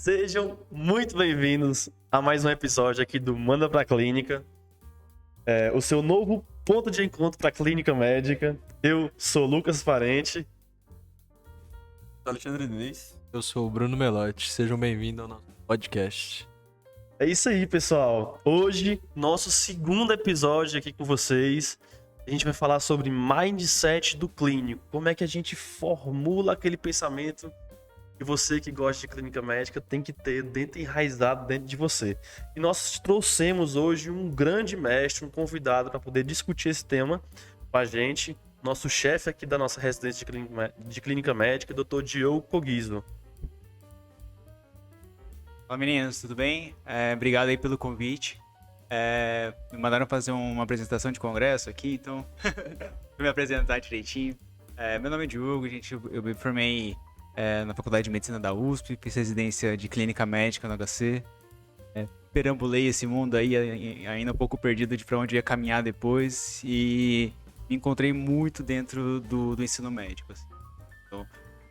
Sejam muito bem-vindos a mais um episódio aqui do Manda Pra Clínica, o seu novo ponto de encontro para clínica médica. Eu sou Lucas Parente. Alexandre Diniz. Eu sou o Bruno Melotti, sejam bem-vindos ao nosso podcast. É isso aí, pessoal. Hoje, nosso segundo episódio aqui com vocês. A gente vai falar sobre mindset do clínico. Como é que a gente formula aquele pensamento que você que gosta de clínica médica tem que ter enraizado dentro de você. E nós trouxemos hoje um grande mestre, um convidado para poder discutir esse tema com a gente. Nosso chefe aqui da nossa residência de clínica médica, Dr. Diogo Coguizo. Olá meninos, tudo bem? Obrigado aí pelo convite. Me mandaram fazer uma apresentação de congresso aqui, então vou me apresentar direitinho. Meu nome é Diogo, eu me formei na Faculdade de Medicina da USP, fiz residência de clínica médica no HC. Perambulei esse mundo aí, ainda um pouco perdido de para onde ia caminhar depois, e me encontrei muito dentro do ensino médico. Assim. Então,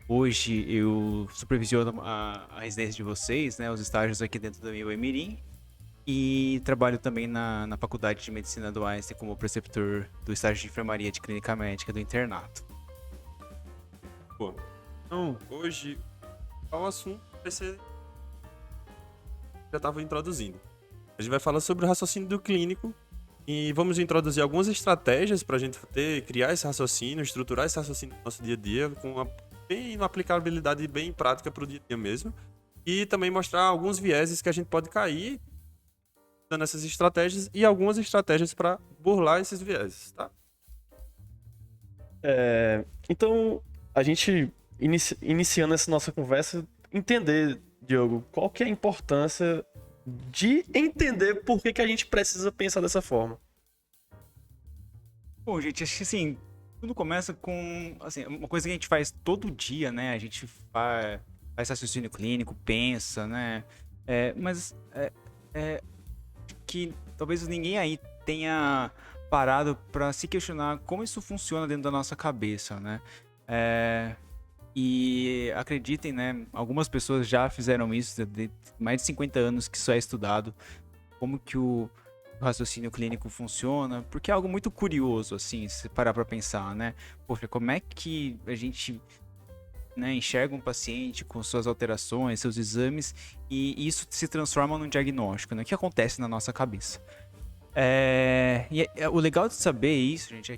hoje eu supervisiono a residência de vocês, né, os estágios aqui dentro da Mirim, e trabalho também na Faculdade de Medicina do Einstein como preceptor do estágio de enfermaria de clínica médica do internato. Pô, então, hoje, o assunto vai ser... Já estava introduzindo. A gente vai falar sobre o raciocínio do clínico e vamos introduzir algumas estratégias para a gente criar esse raciocínio, estruturar esse raciocínio no nosso dia a dia com uma aplicabilidade bem prática para o dia a dia mesmo. E também mostrar alguns vieses que a gente pode cair usando essas estratégias e algumas estratégias para burlar esses vieses, tá? Então, a gente, iniciando essa nossa conversa, entender, Diogo, qual que é a importância de entender por que a gente precisa pensar dessa forma. Bom, gente, acho que assim, tudo começa com assim, uma coisa que a gente faz todo dia, né? A gente faz raciocínio clínico, pensa, né? Mas que talvez ninguém aí tenha parado para se questionar como isso funciona dentro da nossa cabeça, né? E acreditem, né? Algumas pessoas já fizeram isso, de mais de 50 anos que isso é estudado, como que o raciocínio clínico funciona, porque é algo muito curioso, assim, se parar para pensar, né? Poxa, como é que a gente, né, enxerga um paciente com suas alterações, seus exames, e isso se transforma num diagnóstico, né? O que acontece na nossa cabeça? O legal de saber isso, gente,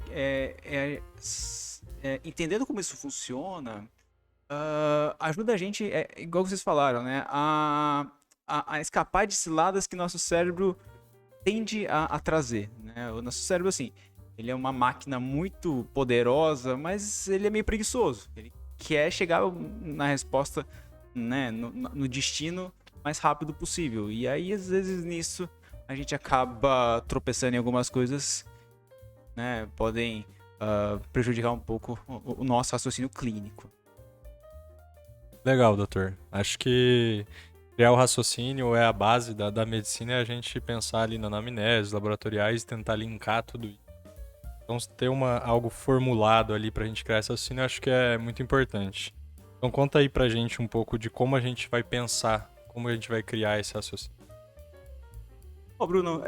entendendo como isso funciona, ajuda a gente, igual vocês falaram, né, a escapar de ciladas que nosso cérebro tende a trazer, né? O nosso cérebro, assim, ele é uma máquina muito poderosa, mas ele é meio preguiçoso. Ele quer chegar na resposta, né, no destino mais rápido possível. E aí, às vezes, nisso, a gente acaba tropeçando em algumas coisas, né, podem prejudicar um pouco o nosso raciocínio clínico. Legal, doutor. Acho que criar o raciocínio é a base da medicina, é a gente pensar ali na anamnese, laboratoriais e tentar linkar tudo isso. Então, ter algo formulado ali pra gente criar esse raciocínio, eu acho que é muito importante. Então, conta aí pra gente um pouco de como a gente vai pensar, como a gente vai criar esse raciocínio. Bruno,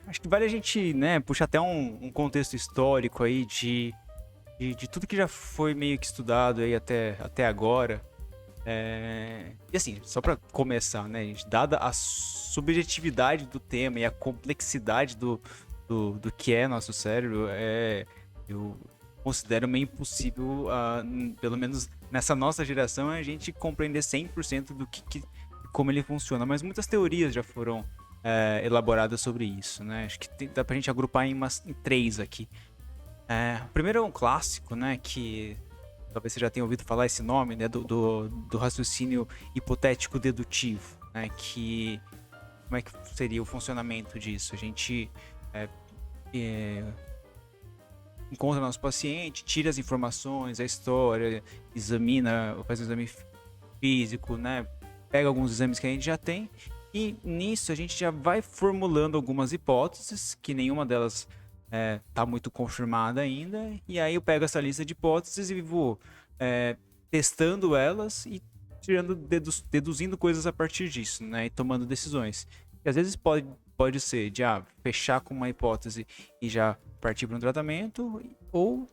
acho que vale a gente, né, puxar até um contexto histórico aí de tudo que já foi meio que estudado aí até agora. E assim, só para começar, né, gente, dada a subjetividade do tema e a complexidade do que é nosso cérebro, eu considero meio impossível, pelo menos nessa nossa geração, a gente compreender 100% do como ele funciona. Mas muitas teorias já foram elaboradas sobre isso, né? Acho que dá pra gente agrupar em três aqui. O primeiro é um clássico, né, que talvez você já tenha ouvido falar esse nome, né, do raciocínio hipotético dedutivo, né, como é que seria o funcionamento disso? A gente encontra nosso paciente, tira as informações, a história, examina, faz um exame físico, né, pega alguns exames que a gente já tem, e nisso a gente já vai formulando algumas hipóteses, que nenhuma delas tá muito confirmada ainda, e aí eu pego essa lista de hipóteses e vou testando elas, e deduzindo coisas a partir disso, né? E tomando decisões. E às vezes pode ser de fechar com uma hipótese e já partir para um tratamento, ou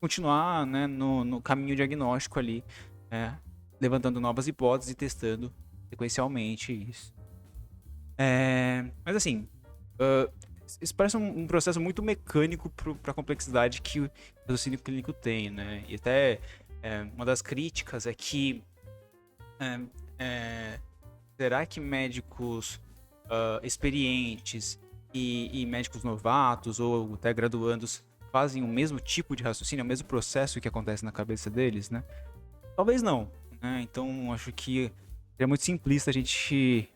continuar, né, no caminho diagnóstico ali, levantando novas hipóteses e testando sequencialmente isso. Mas assim, isso parece um processo muito mecânico para a complexidade que o raciocínio clínico tem, né? E até uma das críticas é que será que médicos experientes e médicos novatos ou até graduandos fazem o mesmo tipo de raciocínio, o mesmo processo que acontece na cabeça deles, né? Talvez não, né? Então acho que é muito simplista a gente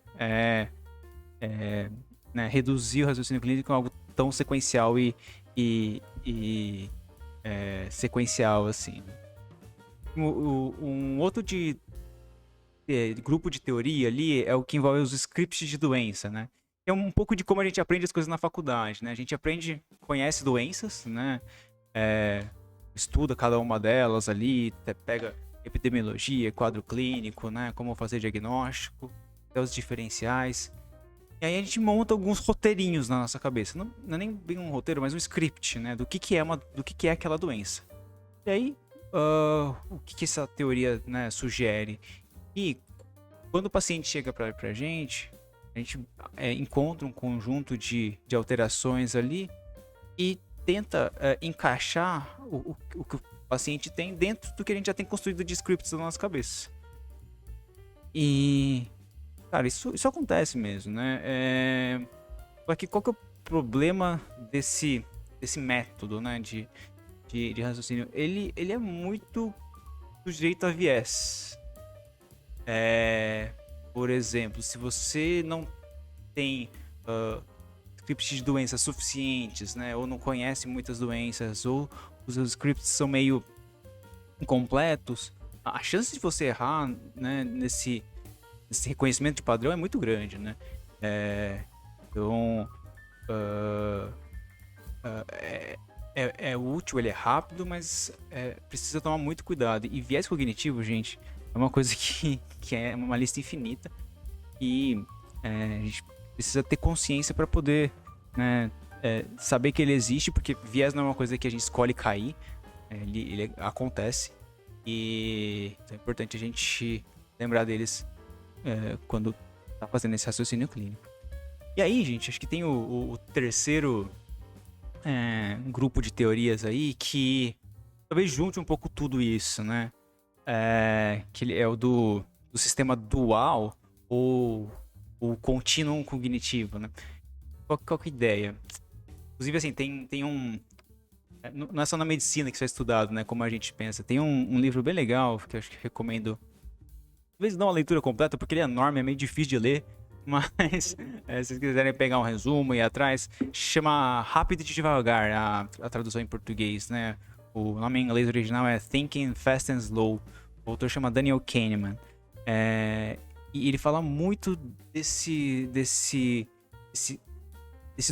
né, reduzir o raciocínio clínico a algo tão sequencial e sequencial assim. Um outro grupo de teoria ali é o que envolve os scripts de doença, né? É um pouco de como a gente aprende as coisas na faculdade, né? A gente conhece doenças, né? Estuda cada uma delas ali, pega epidemiologia, quadro clínico, né? Como fazer diagnóstico, até os diferenciais. E aí a gente monta alguns roteirinhos na nossa cabeça. Não é nem bem um roteiro, mas um script, né? Do que é aquela doença. E aí, o que essa teoria, né, sugere? E quando o paciente chega pra gente, a gente encontra um conjunto de alterações ali e tenta encaixar o que o paciente tem dentro do que a gente já tem construído de scripts na nossa cabeça. E, cara, isso acontece mesmo, né? Só que qual que é o problema desse método, né, de raciocínio? Ele é muito sujeito a viés. Por exemplo, se você não tem scripts de doenças suficientes, né, ou não conhece muitas doenças, ou os seus scripts são meio incompletos, a chance de você errar, né, nesse reconhecimento de padrão é muito grande, né? Então, é útil, ele é rápido, mas precisa tomar muito cuidado. E viés cognitivo, gente, é uma coisa que é uma lista infinita e a gente precisa ter consciência para poder, né, saber que ele existe, porque viés não é uma coisa que a gente escolhe cair, ele acontece e então é importante a gente lembrar deles quando tá fazendo esse raciocínio clínico. E aí, gente, acho que tem o terceiro grupo de teorias aí que talvez junte um pouco tudo isso, né? Que ele é o do sistema dual ou o contínuo cognitivo, né? Qual que é a ideia? Inclusive, assim, tem um... Não é só na medicina que isso é estudado, né? Como a gente pensa. Tem um livro bem legal que eu acho que recomendo. Talvez não a leitura completa, porque ele é enorme, é meio difícil de ler. Mas, se vocês quiserem pegar um resumo e ir atrás, chama Rápido e Devagar, a tradução em português, né? O nome em inglês original é Thinking Fast and Slow. O autor chama Daniel Kahneman. E ele fala muito desse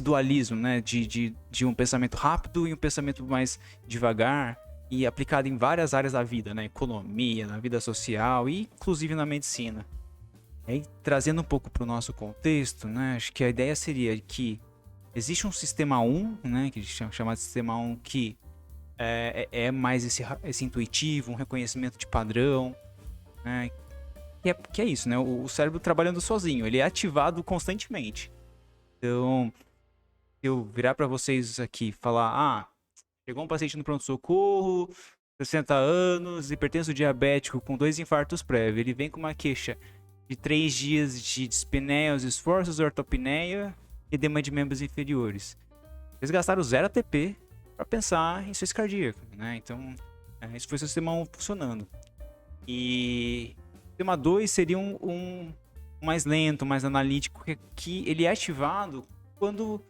dualismo, né? De um pensamento rápido e um pensamento mais devagar e aplicado em várias áreas da vida, né? Economia, na vida social e inclusive na medicina. Aí, trazendo um pouco para o nosso contexto, né? Acho que a ideia seria que existe um sistema 1, né? Que a gente chama de sistema 1, que é mais esse intuitivo, um reconhecimento de padrão, né? Que é isso, né? O cérebro trabalhando sozinho, ele é ativado constantemente. Então, se eu virar para vocês aqui e falar, chegou um paciente no pronto-socorro, 60 anos, hipertenso diabético com 2 infartos prévios, ele vem com uma queixa de 3 dias de dispneia aos esforços, ortopneia e edema de membros inferiores. Eles gastaram 0 ATP para pensar em insuficiência cardíaca, né? Então, esse foi o sistema 1 funcionando. E o sistema 2 seria um mais lento, mais analítico, que ele é ativado quando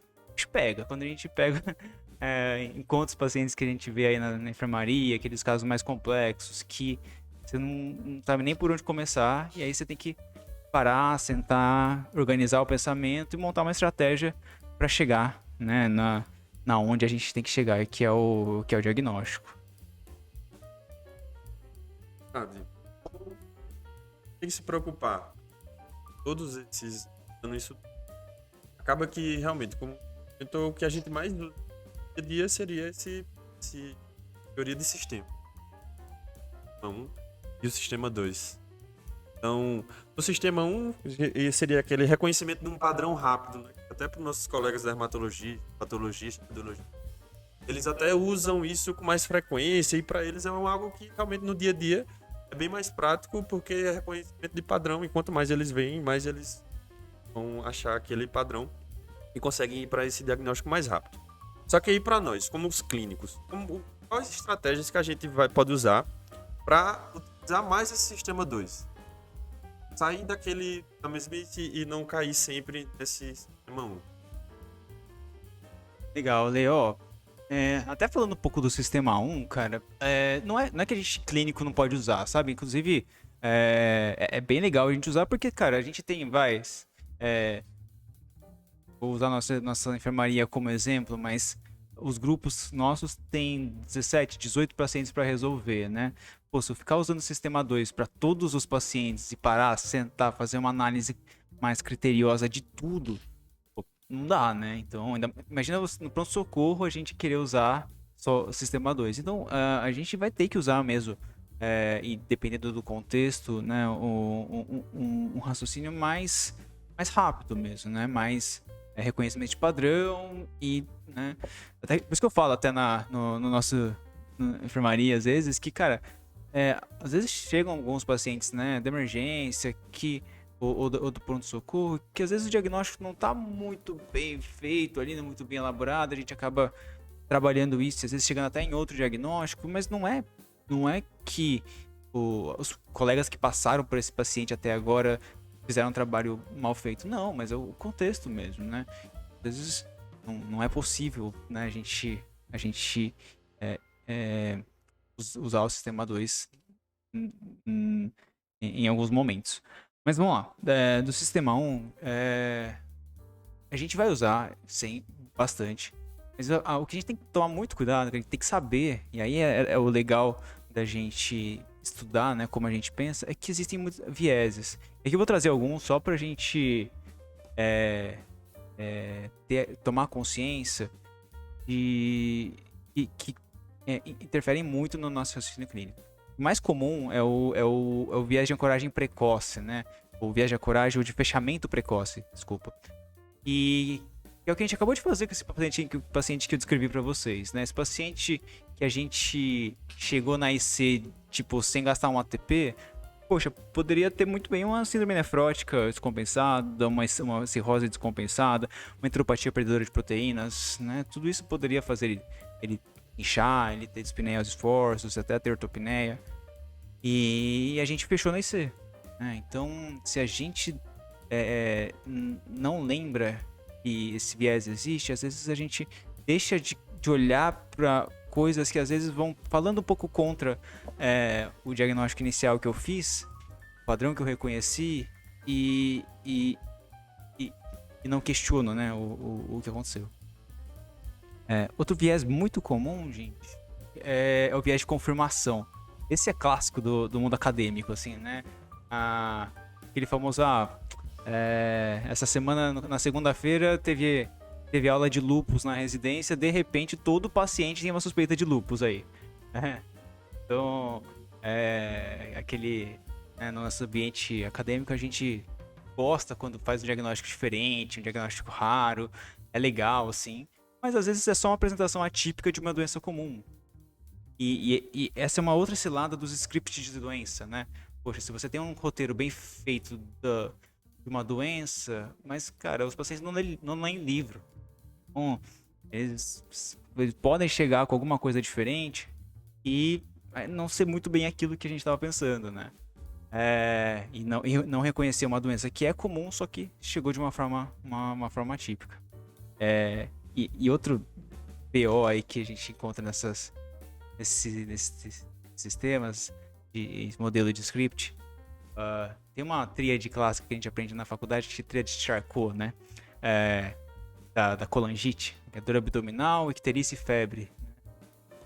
a gente pega encontra os pacientes que a gente vê aí na enfermaria, aqueles casos mais complexos, que você não sabe nem por onde começar, e aí você tem que parar, sentar, organizar o pensamento e montar uma estratégia para chegar, né, na onde a gente tem que chegar, que é o diagnóstico. Sabe, tem que se preocupar. Todos esses, dando isso, acaba que realmente, como então, o que a gente mais usa no dia a dia seria esse teoria de sistema. Então, e o sistema 2. Então, no sistema 1, seria aquele reconhecimento de um padrão rápido, né? Até para os nossos colegas da dermatologia, patologistas, pedologia. Eles até usam isso com mais frequência e para eles é algo que realmente no dia a dia é bem mais prático porque é reconhecimento de padrão e quanto mais eles veem, mais eles vão achar aquele padrão e conseguem ir para esse diagnóstico mais rápido. Só que aí para nós, como os clínicos, quais estratégias que a gente pode usar para utilizar mais esse sistema 2? Sair da mesmice e não cair sempre nesse sistema 1. Legal, Leo. Até falando um pouco do sistema 1, cara, não é que a gente clínico não pode usar, sabe? Inclusive, é bem legal a gente usar porque, cara, a gente tem vou usar nossa enfermaria como exemplo, mas os grupos nossos têm 17, 18 pacientes para resolver, né? Pô, se eu ficar usando o sistema 2 para todos os pacientes e parar, sentar, fazer uma análise mais criteriosa de tudo, pô, não dá, né? Então, imagina no pronto-socorro a gente querer usar só o sistema 2. Então, a gente vai ter que usar mesmo, e dependendo do contexto, né, um raciocínio mais rápido mesmo, né? Mais reconhecimento de padrão e, né? Até, por isso que eu falo até no nosso enfermaria, às vezes, que, cara, às vezes chegam alguns pacientes, né, de emergência, ou do pronto-socorro, que às vezes o diagnóstico não tá muito bem feito ali, não muito bem elaborado, a gente acaba trabalhando isso, às vezes chegando até em outro diagnóstico, mas não é que os colegas que passaram por esse paciente até agora fizeram um trabalho mal feito. Não, mas é o contexto mesmo, né? Às vezes não é possível, né, a gente usar o sistema 2 em alguns momentos. Mas vamos lá. Do sistema 1, a gente vai usar, sim, bastante. Mas o que a gente tem que tomar muito cuidado, que a gente tem que saber, e aí é o legal da gente estudar, né, como a gente pensa, é que existem muitos vieses. E aqui eu vou trazer alguns só pra gente tomar consciência e que interferem muito no nosso raciocínio clínico. O mais comum é o viés de ancoragem precoce, né? O viés de ancoragem ou de fechamento precoce, desculpa. E é o que a gente acabou de fazer com esse paciente que eu descrevi pra vocês, né? Esse paciente que a gente chegou na IC, tipo, sem gastar um ATP, poxa, poderia ter muito bem uma síndrome nefrótica descompensada, uma cirrose descompensada, uma enteropatia perdedora de proteínas, né? Tudo isso poderia fazer ele inchar, ele ter dispneia aos esforços, até ter ortopneia. E a gente fechou na IC, né? Então, se a gente não lembra que esse viés existe, às vezes a gente deixa de olhar para coisas que às vezes vão falando um pouco contra o diagnóstico inicial que eu fiz, o padrão que eu reconheci e não questiono, né, o que aconteceu. Outro viés muito comum, gente, é o viés de confirmação. Esse é clássico do mundo acadêmico, assim, né? Aquele famoso, essa semana, na segunda-feira, teve aula de lúpus na residência, de repente todo paciente tem uma suspeita de lúpus aí. Então, no nosso ambiente acadêmico, a gente gosta quando faz um diagnóstico diferente, um diagnóstico raro, é legal, assim, mas às vezes é só uma apresentação atípica de uma doença comum. E essa é uma outra cilada dos scripts de doença, né? Poxa, se você tem um roteiro bem feito de uma doença, mas, cara, os pacientes não leem livro. Bom, eles podem chegar com alguma coisa diferente e não ser muito bem aquilo que a gente estava pensando, né? E não reconhecer uma doença que é comum, só que chegou de uma forma atípica. E outro BO aí que a gente encontra nesses sistemas de modelo de script, tem uma tríade clássica que a gente aprende na faculdade, que é a tríade de Charcot, né? Da colangite, que é dor abdominal, icterícia e febre.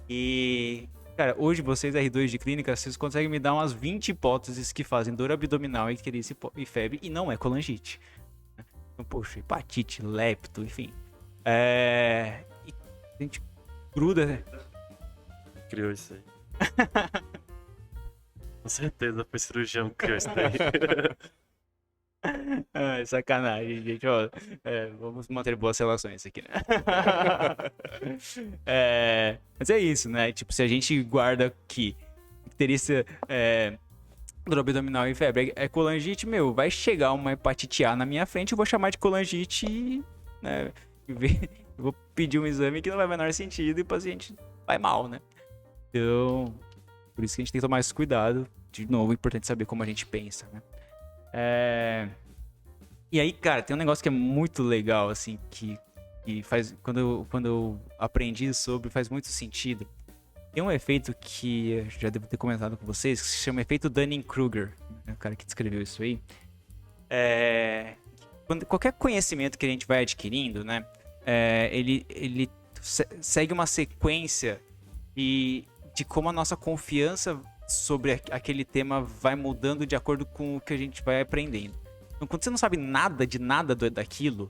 E Cara, hoje vocês, R2 de clínica, vocês conseguem me dar umas 20 hipóteses que fazem dor abdominal, icterícia e febre, e não é colangite. Então, poxa, hepatite, lepto, enfim. E a gente gruda, né? Criou isso aí. Com certeza foi cirurgião que criou isso daí. Sacanagem, gente. Ó, vamos manter boas relações aqui, né? Mas é isso, né? Tipo, se a gente guarda que icterícia, dor abdominal e febre é colangite, meu, vai chegar uma hepatite A na minha frente, eu vou chamar de colangite e, né, eu vou pedir um exame que não vai menor sentido e o paciente vai mal, né? Então, por isso que a gente tem que tomar esse cuidado. De novo, é importante saber como a gente pensa, né? E aí, cara, tem um negócio que é muito legal, assim, que faz. Quando eu aprendi sobre, faz muito sentido. Tem um efeito que eu já devo ter comentado com vocês, que se chama efeito Dunning-Kruger, né? O cara que descreveu isso aí. Qualquer conhecimento que a gente vai adquirindo, né? Ele segue uma sequência de como a nossa confiança sobre aquele tema vai mudando de acordo com o que a gente vai aprendendo. Então, quando você não sabe nada de nada daquilo,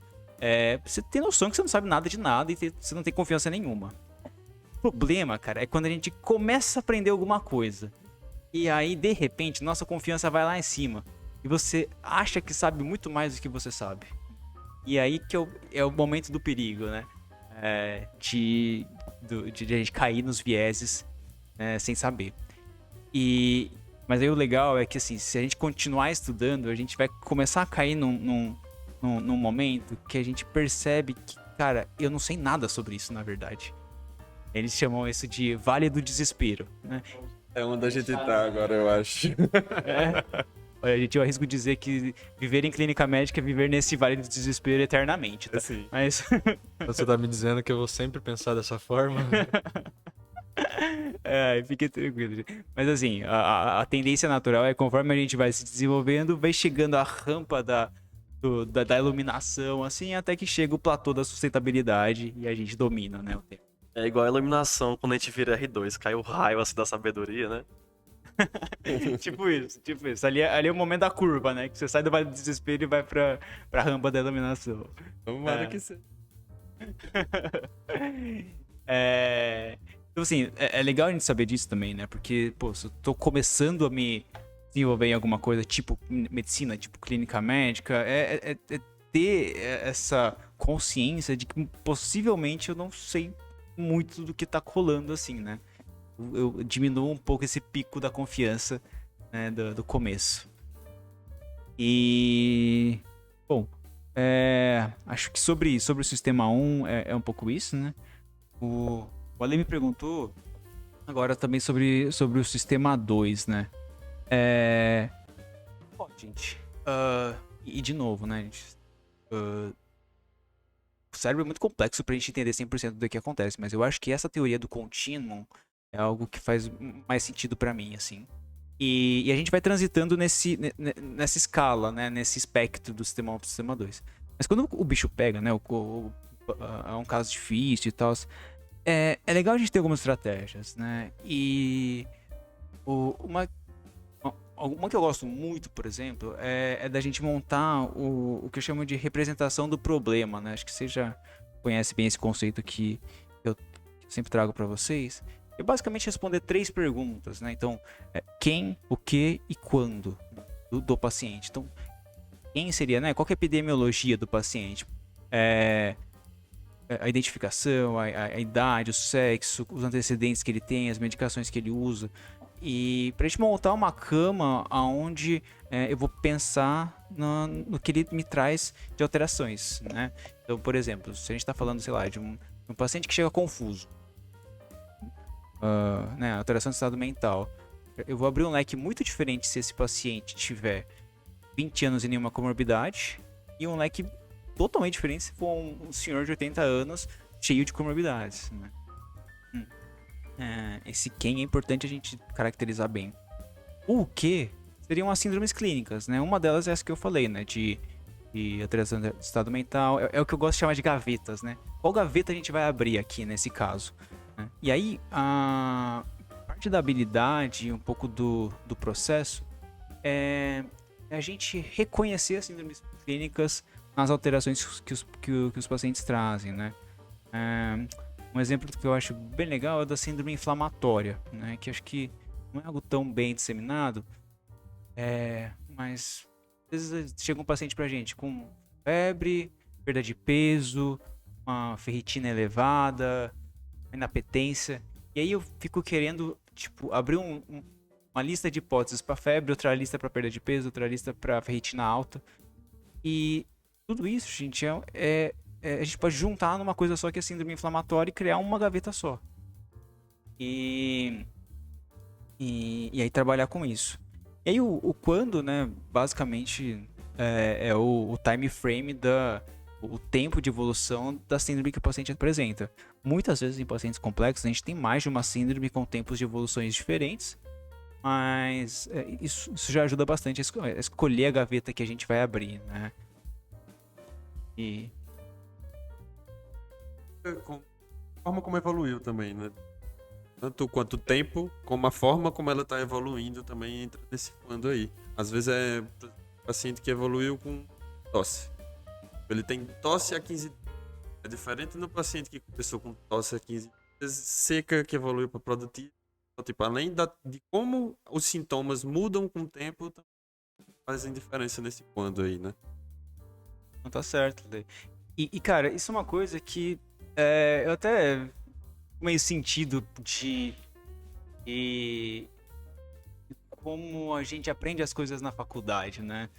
você tem noção que você não sabe nada de nada e você não tem confiança nenhuma. O problema, cara, é quando a gente começa a aprender alguma coisa e aí, de repente, nossa confiança vai lá em cima e você acha que sabe muito mais do que você sabe. E aí que é o momento do perigo, né? De a gente cair nos vieses, sem saber. Mas aí o legal é que, assim, se a gente continuar estudando, a gente vai começar a cair num momento que a gente percebe que, cara, eu não sei nada sobre isso, na verdade. Eles chamam isso de Vale do Desespero, né? É onde a gente tá agora, eu acho. Olha, gente, eu arrisco dizer que viver em clínica médica é viver nesse Vale do Desespero eternamente, tá? Sim. Mas... Você tá me dizendo que eu vou sempre pensar dessa forma? Fique tranquilo, gente. Mas assim, a tendência natural é conforme a gente vai se desenvolvendo, vai chegando a rampa da iluminação, assim, até que chega o platô da sustentabilidade e a gente domina, né, o tempo. É igual a iluminação quando a gente vira R2, cai o raio assim da sabedoria, né? Tipo isso. Ali é o momento da curva, né? Que você sai do Vale do Desespero e vai pra rampa da iluminação. Tomara que seja. Então, assim, é legal a gente saber disso também, né? Porque, pô, se eu tô começando a me desenvolver em alguma coisa, tipo medicina, tipo clínica médica, é ter essa consciência de que possivelmente eu não sei muito do que tá colando, assim, né? Eu diminuo um pouco esse pico da confiança, né, do começo. E... Bom, acho que sobre o Sistema 1 é um pouco isso, né? O Ale me perguntou agora também sobre o Sistema 2, né? Bom, gente... E de novo, né, gente? O cérebro é muito complexo pra gente entender 100% do que acontece, mas eu acho que essa teoria do contínuo é algo que faz mais sentido pra mim, assim. E a gente vai transitando nessa escala, né? Nesse espectro do Sistema 1 pro Sistema 2. Mas quando o bicho pega, né? É um caso difícil e tal. É legal a gente ter algumas estratégias, né? E uma que eu gosto muito, por exemplo, é da gente montar o que eu chamo de representação do problema, né? Acho que você já conhece bem esse conceito que eu sempre trago pra vocês. É basicamente responder 3 perguntas, né? Então, quem, o que e quando do paciente. Então, quem seria, né? Qual que é a epidemiologia do paciente? A identificação, a idade, o sexo, os antecedentes que ele tem, as medicações que ele usa. E pra gente montar uma cama onde eu vou pensar no que ele me traz de alterações, né? Então, por exemplo, se a gente tá falando, sei lá, de um paciente que chega confuso, né, alteração do estado mental, eu vou abrir um leque muito diferente se esse paciente tiver 20 anos e nenhuma comorbidade, e um leque totalmente diferente se for um senhor de 80 anos cheio de comorbidades, né? Esse quem é importante a gente caracterizar bem. O que seriam as síndromes clínicas, né? Uma delas é essa que eu falei, né? De alteração do estado mental. É o que eu gosto de chamar de gavetas, né? Qual gaveta a gente vai abrir aqui nesse caso? Né? E aí, parte da habilidade, um pouco do processo, é a gente reconhecer as síndromes clínicas nas alterações que os pacientes trazem, né? Um exemplo que eu acho bem legal é da síndrome inflamatória, né? Que acho que não é algo tão bem disseminado, mas às vezes chega um paciente pra gente com febre, perda de peso, uma ferritina elevada, inapetência, e aí eu fico querendo, tipo, abrir uma lista de hipóteses para febre, outra lista para perda de peso, outra lista para ferritina alta, e tudo isso, gente, a gente pode juntar numa coisa só que é a síndrome inflamatória e criar uma gaveta só. E aí trabalhar com isso. E aí o quando, né, basicamente é o time frame o tempo de evolução da síndrome que o paciente apresenta. Muitas vezes em pacientes complexos a gente tem mais de uma síndrome com tempos de evoluções diferentes, mas isso já ajuda bastante a escolher a gaveta que a gente vai abrir, né? E A forma como evoluiu também, né? Tanto quanto o tempo, como a forma como ela tá evoluindo também entra nesse quando aí. Às vezes é paciente que evoluiu com tosse. Ele tem tosse há 15 dias. É diferente do paciente que começou com tosse há 15 dias, seca, que evoluiu para produtiva. Então, tipo, além de como os sintomas mudam com o tempo, fazem diferença nesse quando aí, né? não tá certo, Lê. E, cara, isso é uma coisa que eu até meio sentido de como a gente aprende as coisas na faculdade, né?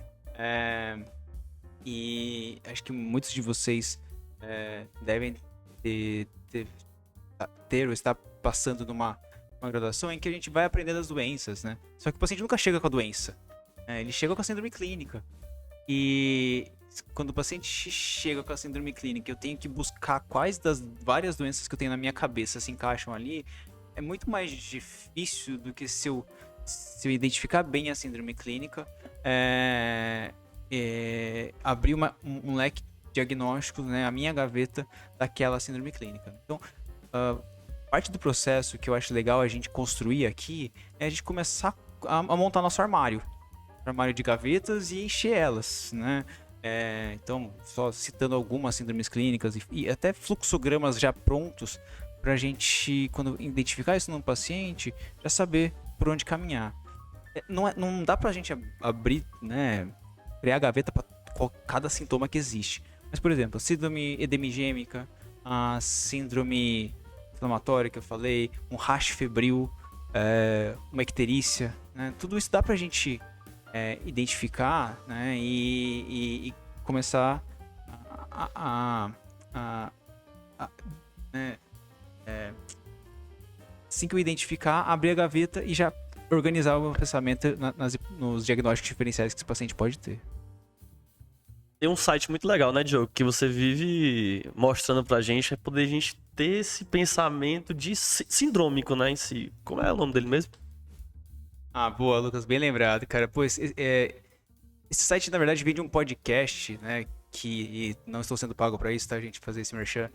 E acho que muitos de vocês devem ter ou estar passando numa graduação em que a gente vai aprendendo as doenças, né? Só que o paciente nunca chega com a doença, né? Ele chega com a síndrome clínica. E quando o paciente chega com a síndrome clínica, eu tenho que buscar quais das várias doenças que eu tenho na minha cabeça se encaixam ali. É muito mais difícil do que se eu identificar bem a síndrome clínica, abrir um leque diagnóstico, né, a minha gaveta daquela síndrome clínica. Então, parte do processo que eu acho legal a gente construir aqui é a gente começar a montar nosso armário de gavetas e encher elas, né? Então, só citando algumas síndromes clínicas e até fluxogramas já prontos pra gente, quando identificar isso num paciente, já saber por onde caminhar. Não dá pra gente abrir, né, criar a gaveta pra cada sintoma que existe. Mas, por exemplo, a síndrome edemigêmica, a síndrome inflamatória que eu falei, um rash febril, uma icterícia, né, tudo isso dá pra gente identificar, né, e começar assim que eu identificar, abrir a gaveta e já organizar o pensamento nos diagnósticos diferenciais que esse paciente pode ter. Tem um site muito legal, né, Diogo? Que você vive mostrando pra gente, é poder a gente ter esse pensamento de sindrômico, né, em si. Como é o nome dele mesmo? Ah, boa, Lucas, bem lembrado, cara. Pô, esse site, na verdade, veio de um podcast, né, que não estou sendo pago pra isso, tá, gente, fazer esse merchan.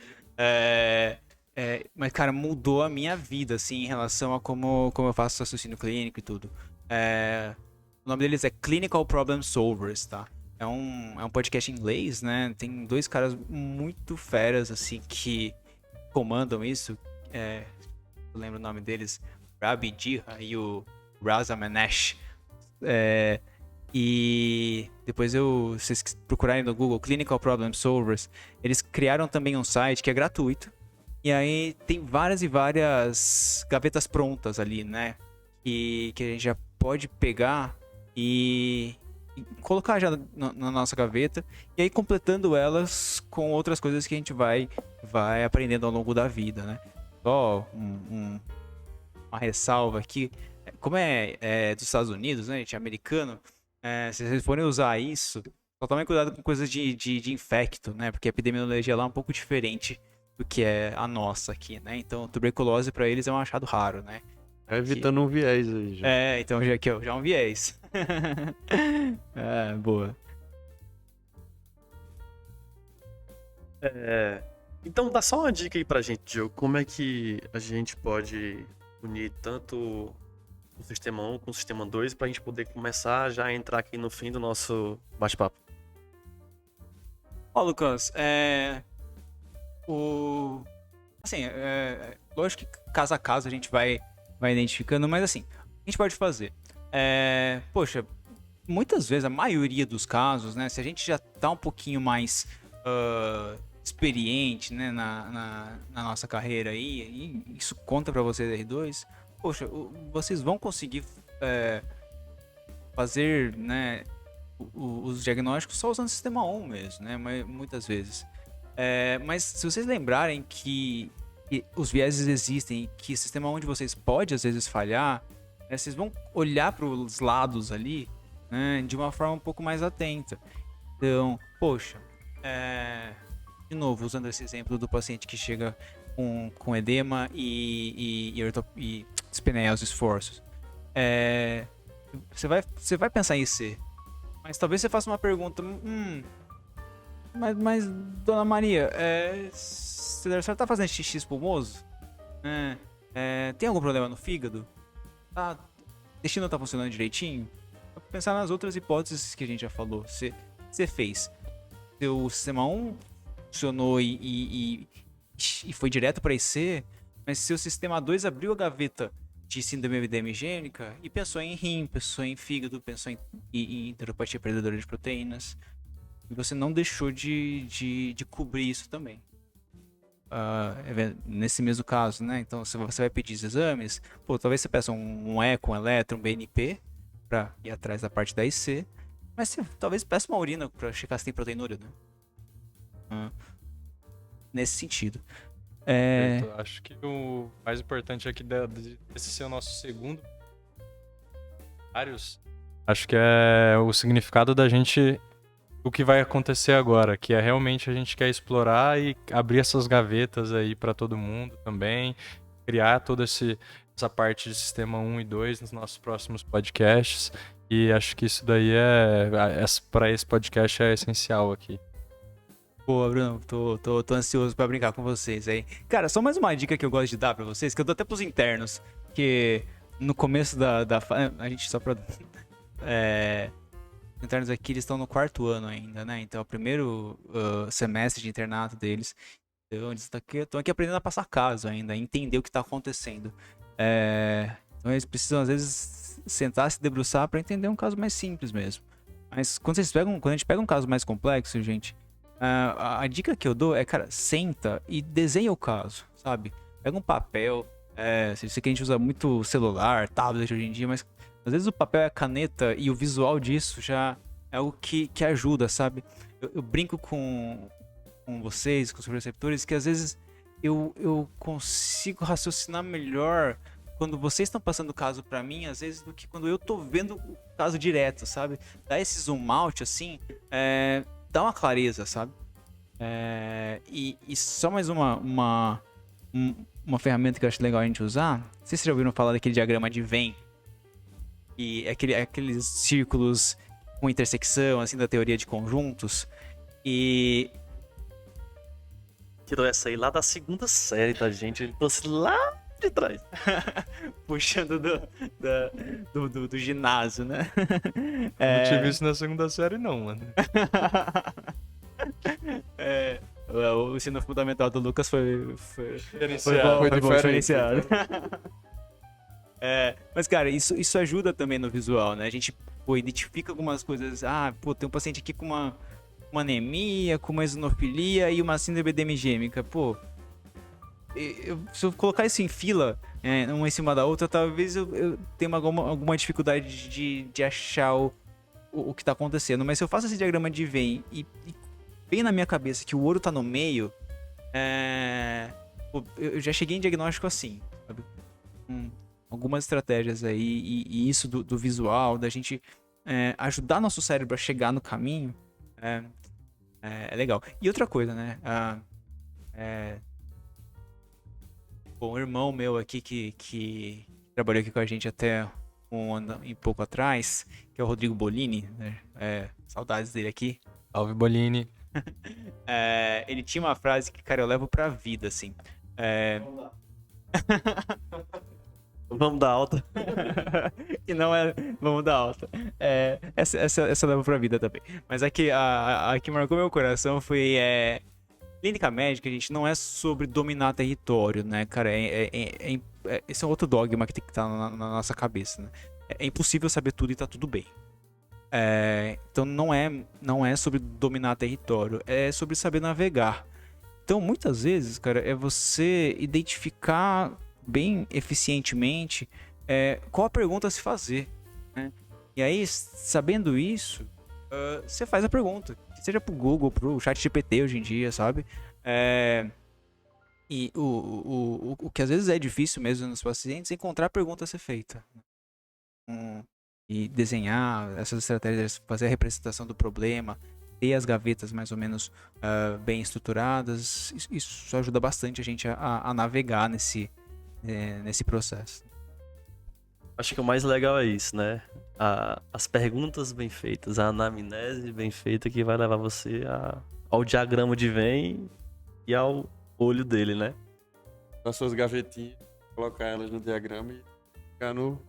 Mas, cara, mudou a minha vida, assim, em relação a como eu faço raciocínio clínico e tudo. O nome deles é Clinical Problem Solvers, tá? É um podcast em inglês, né? Tem dois caras muito feras, assim, que comandam isso. Eu lembro o nome deles, Rabi Diha e o Raza Manesh. E depois se vocês procurarem no Google Clinical Problem Solvers, eles criaram também um site que é gratuito. E aí tem várias e várias gavetas prontas ali, né? Que a gente já pode pegar e colocar já na nossa gaveta. E aí completando elas com outras coisas que a gente vai aprendendo ao longo da vida, né? Só uma ressalva aqui. Como é dos Estados Unidos, né, gente? É americano. Se vocês forem usar isso, só tomem cuidado com coisas de infecto, né? Porque a epidemiologia lá é um pouco diferente do que é a nossa aqui, né? Então, tuberculose pra eles é um achado raro, né? Evitando um viés aí já. Então já é um viés. Boa. Então dá só uma dica aí pra gente, Diogo. Como é que a gente pode unir tanto o Sistema 1 com o Sistema 2 pra gente poder começar já a entrar aqui no fim do nosso bate-papo. Ó, Lucas, assim, lógico que caso a caso a gente vai identificando, mas assim, o que a gente pode fazer? Poxa, muitas vezes, a maioria dos casos, né, se a gente já tá um pouquinho mais experiente, né, na nossa carreira aí, e isso conta pra vocês R2, poxa, vocês vão conseguir fazer, né, os diagnósticos só usando o sistema 1 mesmo, né, muitas vezes. Mas se vocês lembrarem que os vieses existem e que o sistema 1 de vocês pode às vezes falhar, vocês vão olhar para os lados ali, né, de uma forma um pouco mais atenta. Então, poxa, de novo, usando esse exemplo do paciente que chega com edema e espinéia aos esforços. Você vai pensar em IC, mas talvez você faça uma pergunta, mas Dona Maria, você tá fazendo xixi espumoso? Tem algum problema no fígado? O intestino tá funcionando direitinho? Vou pensar nas outras hipóteses que a gente já falou. Você fez. Seu sistema 1 funcionou e foi direto para IC, mas seu sistema 2 abriu a gaveta de síndrome epidemigênica e pensou em rim, pensou em fígado, pensou em enteropatia perdedora de proteínas. E você não deixou de cobrir isso também. Nesse mesmo caso, né? Então, se você vai pedir os exames, talvez você peça um eco, um eletro, um BNP para ir atrás da parte da IC, mas você talvez peça uma urina para checar se tem proteinúria, né? Nesse sentido. Eu acho que o mais importante aqui desse ser o nosso segundo acho que é o significado da gente, o que vai acontecer agora, que é realmente a gente quer explorar e abrir essas gavetas aí para todo mundo também, criar toda essa parte de sistema 1 e 2 nos nossos próximos podcasts, e acho que isso daí para esse podcast é essencial aqui. Pô, Bruno, tô ansioso pra brincar com vocês aí. Cara, só mais uma dica que eu gosto de dar pra vocês, que eu dou até pros internos, que no começo a gente só pra... os internos aqui, eles estão no 4º ano ainda, né? Então, é o primeiro semestre de internato deles. Então, eles estão aqui aprendendo a passar caso ainda, a entender o que tá acontecendo. Então, eles precisam, às vezes, sentar, se debruçar pra entender um caso mais simples mesmo. Mas quando a gente pega um caso mais complexo, gente... A dica que eu dou é, cara, senta e desenha o caso, sabe? Pega um papel, sei que a gente usa muito celular, tablet hoje em dia, mas às vezes o papel e a caneta e o visual disso já é o que ajuda, sabe? Eu brinco com vocês, com os receptores, que às vezes eu consigo raciocinar melhor quando vocês estão passando o caso pra mim, às vezes, do que quando eu tô vendo o caso direto, sabe? Dá esse zoom out, assim, dá uma clareza, sabe? E só mais uma ferramenta que eu acho legal a gente usar. Não sei se vocês já ouviram falar daquele diagrama de Venn. E aqueles círculos com intersecção, assim, da teoria de conjuntos. E... Tirou essa aí lá da 2ª série, tá, gente? Ele trouxe lá de trás. Puxando do ginásio, né? Não tive isso na 2ª série, não, mano. O ensino fundamental do Lucas foi diferenciado. Mas, cara, isso ajuda também no visual, né? A gente identifica algumas coisas. Tem um paciente aqui com uma anemia, com uma eosinofilia e uma síndrome epidemigêmica. Se eu colocar isso em fila, uma em cima da outra, talvez eu tenha alguma dificuldade de achar o que tá acontecendo. Mas se eu faço esse diagrama de Venn e bem na minha cabeça que o ouro tá no meio, eu já cheguei em diagnóstico assim, sabe? Algumas estratégias aí, e isso do visual, da gente ajudar nosso cérebro a chegar no caminho, é legal. E outra coisa, né? Um irmão meu aqui que trabalhou aqui com a gente até um ano e pouco atrás, que é o Rodrigo Bolini, né? Saudades dele aqui. Salve, Bolini. Ele tinha uma frase que, cara, eu levo pra vida, assim. Vamos dar alta. E não é. Vamos dar alta. Essa leva pra vida também. Mas a que marcou meu coração foi. Clínica médica, gente, não é sobre dominar território, né, cara? Esse é outro dogma que tem que estar na nossa cabeça, né? É impossível saber tudo e tá tudo bem. Então não é sobre dominar território, é sobre saber navegar. Então, muitas vezes, cara, é você identificar bem eficientemente qual a pergunta a se fazer, né? E aí, sabendo isso, você faz a pergunta. Seja pro Google, pro ChatGPT hoje em dia, sabe? E o que às vezes é difícil mesmo nos pacientes é encontrar a pergunta a ser feita. E desenhar essas estratégias, fazer a representação do problema, ter as gavetas mais ou menos bem estruturadas. Isso ajuda bastante a gente a navegar nesse processo. Acho que o mais legal é isso, né? As perguntas bem feitas, a anamnese bem feita que vai levar você ao diagrama de Venn e ao olho dele, né? As suas gavetinhas, colocar elas no diagrama e ficar no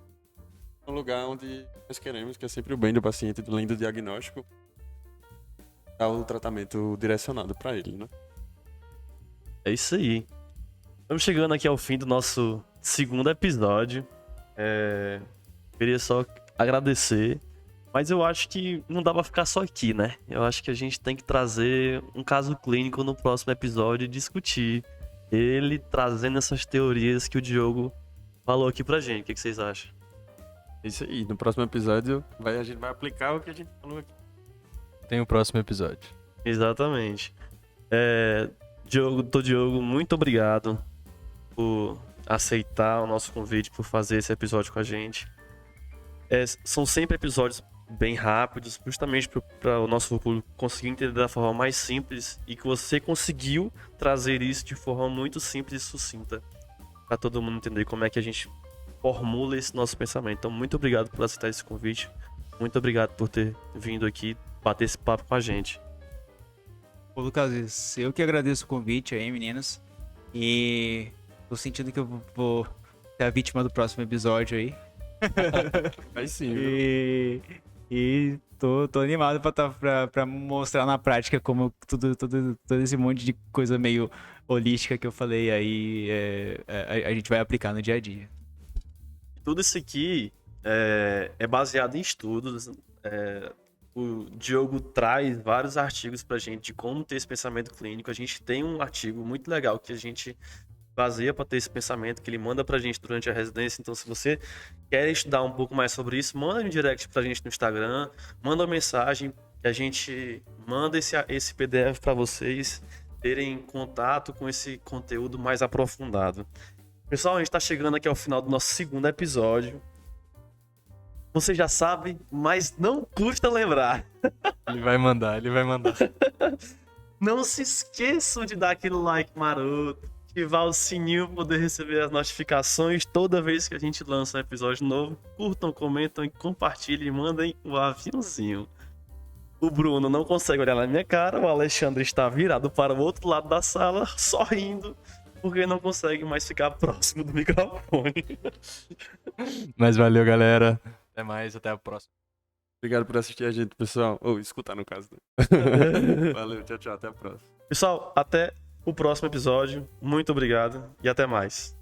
lugar onde nós queremos, que é sempre o bem do paciente, além do diagnóstico, dar o tratamento direcionado para ele, né? É isso aí. Estamos chegando aqui ao fim do nosso segundo episódio. Queria só agradecer, mas eu acho que não dá pra ficar só aqui, né? Eu acho que a gente tem que trazer um caso clínico no próximo episódio e discutir ele trazendo essas teorias que o Diogo falou aqui pra gente. O que vocês acham? É isso aí. No próximo episódio a gente vai aplicar o que a gente falou aqui. Tem o próximo episódio. Exatamente. Diogo, muito obrigado por aceitar o nosso convite, por fazer esse episódio com a gente. São sempre episódios bem rápidos, justamente para o nosso público conseguir entender da forma mais simples, e que você conseguiu trazer isso de forma muito simples e sucinta para todo mundo entender como é que a gente formula esse nosso pensamento. Então, muito obrigado por aceitar esse convite, muito obrigado por ter vindo aqui bater esse papo com a gente. Ô, Lucas, eu que agradeço o convite aí, meninas, e tô sentindo que eu vou ser a vítima do próximo episódio aí. Vai sim, viu? E tô animado pra mostrar na prática como todo esse monte de coisa meio holística que eu falei aí a gente vai aplicar no dia a dia. Tudo isso aqui é baseado em estudos. O Diogo traz vários artigos pra gente de como ter esse pensamento clínico. A gente tem um artigo muito legal que a gente baseia para ter esse pensamento, que ele manda pra gente durante a residência. Então, se você quer estudar um pouco mais sobre isso, manda um direct pra gente no Instagram, manda uma mensagem, que a gente manda esse PDF para vocês terem contato com esse conteúdo mais aprofundado. Pessoal, a gente tá chegando aqui ao final do nosso segundo episódio. Você já sabe, mas não custa lembrar. Ele vai mandar. Não se esqueçam de dar aquele like maroto, ativar o sininho para poder receber as notificações toda vez que a gente lança um episódio novo. Curtam, comentam e compartilhem e mandem o aviãozinho. O Bruno não consegue olhar na minha cara, o Alexandre está virado para o outro lado da sala, sorrindo, porque não consegue mais ficar próximo do microfone. Mas valeu, galera. Até mais, até a próxima. Obrigado por assistir a gente, pessoal. Ou escutar, no caso. Valeu, tchau, até a próxima. Pessoal, até o próximo episódio. Muito obrigado e até mais.